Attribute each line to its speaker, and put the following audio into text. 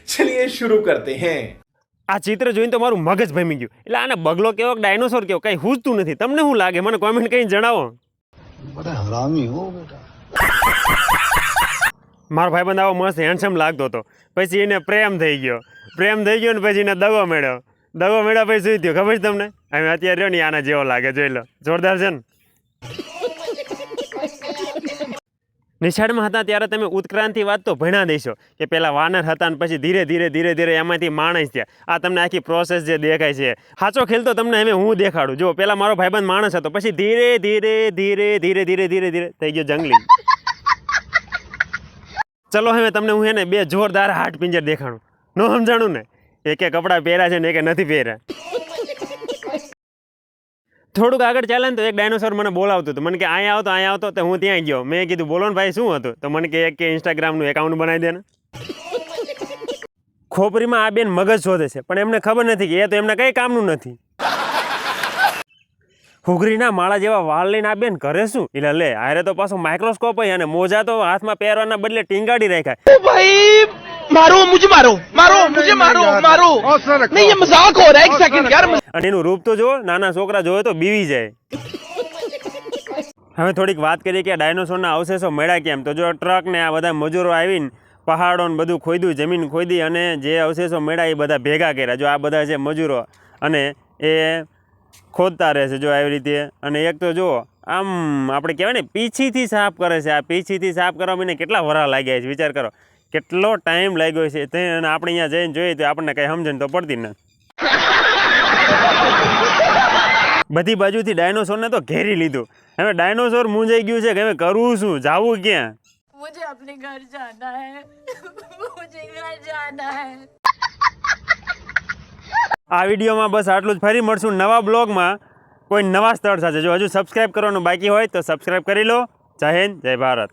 Speaker 1: चलिए शुरू करते हैं।
Speaker 2: આ ચિત્ર જોઈને તો મારું મગજ ભમી ગયું. એટલે આને બગલો કેવો ડાયનોસોર કેવો કઈ હુજતું નથી. તમને શું લાગે મને કોમેન્ટ કરીને જણાવો.
Speaker 3: બડા હરામી હો બેટા.
Speaker 2: મારો ભાઈબંધ આવો મસ્ત હેન્ડસમ લાગતો હતો, પછી એને પ્રેમ થઈ ગયો ને પછી એને દગો મેળ્યો પછી શું થયું ખબર છે તમને? હવે અત્યારે રહ્યો ને આના જેવો લાગે, જોઈ લો. જોરદાર છે ને. નિશાળમાં હતા ત્યારે તમે ઉત્ક્રાંતિ વાત તો ભણ્યા દેશો કે પેલા વાનર હતા ને પછી ધીરે ધીરે એમાંથી માણસ થયા. આ તમને આખી પ્રોસેસ જે દેખાય છે, સાચો ખેલ તો તમને હવે હું દેખાડું. જો પેલા મારો ભાઈબંધ માણસ હતો, પછી ધીરે થઈ ગયો જંગલી. ચલો હવે તમને હું એને બે જોરદાર હાડ પિંજર દેખાડું. ન સમજાણું ને? એકે કપડાં પહેર્યા છે ને એકે નથી પહેર્યા. થોડુંક આગળ ચાલે ને તો એક ડાયનોસોર મને બોલાવતું હતું. મને કે અહીંયા આવતો તો હું ત્યાં ગયો. મેં કીધું બોલો ને ભાઈ શું હતું? તો મને કે ઇન્સ્ટાગ્રામનું એકાઉન્ટ બનાવી દે ને. ખોપરીમાં આ બેન મગજ શોધે છે, પણ એમને ખબર નથી કે એ તો એમને કંઈ કામનું નથી. હુગરીના માળા જેવા વાળ લઈને આ બેન કરે શું? એટલે લે આરે તો પાછો માઇક્રોસ્કોપ હોય અને મોજા તો હાથમાં પહેરવાના બદલે ટીંગાડી રાખ્યા.
Speaker 4: भाई मारो मुझे मारो नहीं ये मजाक हो रहा है, एक सेकंड यार.
Speaker 2: અને એનું રૂપ તો જુઓ, નાના છોકરા જોવે તો બીવી જાય. હવે થોડીક વાત કરીએ કે ડાયનોસોરના અવશેષો મળ્યા કેમ. તો જો ટ્રક ને આ બધા મજૂરો આવીને પહાડો ને બધું ખોદ્યું, જમીન ખોદી અને જે અવશેષો મળ્યા એ બધા ભેગા કર્યા. જો આ બધા છે મજૂરો અને એ ખોદતા રહે છે જો આવી રીતે. અને એક તો જુઓ આમ આપણે કહેવાય ને પીછીથી સાફ કરે છે. આ પીછીથી સાફ કરવામાં એને કેટલા વરા લાગ્યા છે વિચાર કરો, કેટલો ટાઈમ લાગ્યો છે તે. અને આપણે અહીંયા જઈને જોઈએ તો આપણને કંઈ સમજણ તો પડતી નથી. બધી બાજુથી ડાયનોસોરને તો ઘેરી લીધું. હવે ડાયનોસોર મૂંઝાઈ ગયું છે કે હવે કરવું શું, જાવું ક્યાં?
Speaker 5: मुझे अपने घर जाना है. मुझे घर जाना है.
Speaker 2: આ વિડીયોમાં બસ આટલું જ. ફરી મળશું નવા બ્લોગમાં કોઈ નવા સ્થળ સાથે. જો હજુ સબસ્ક્રાઈબ કરવાનું બાકી હોય તો સબસ્ક્રાઈબ કરી લો. જય હિન્દ, જય ભારત.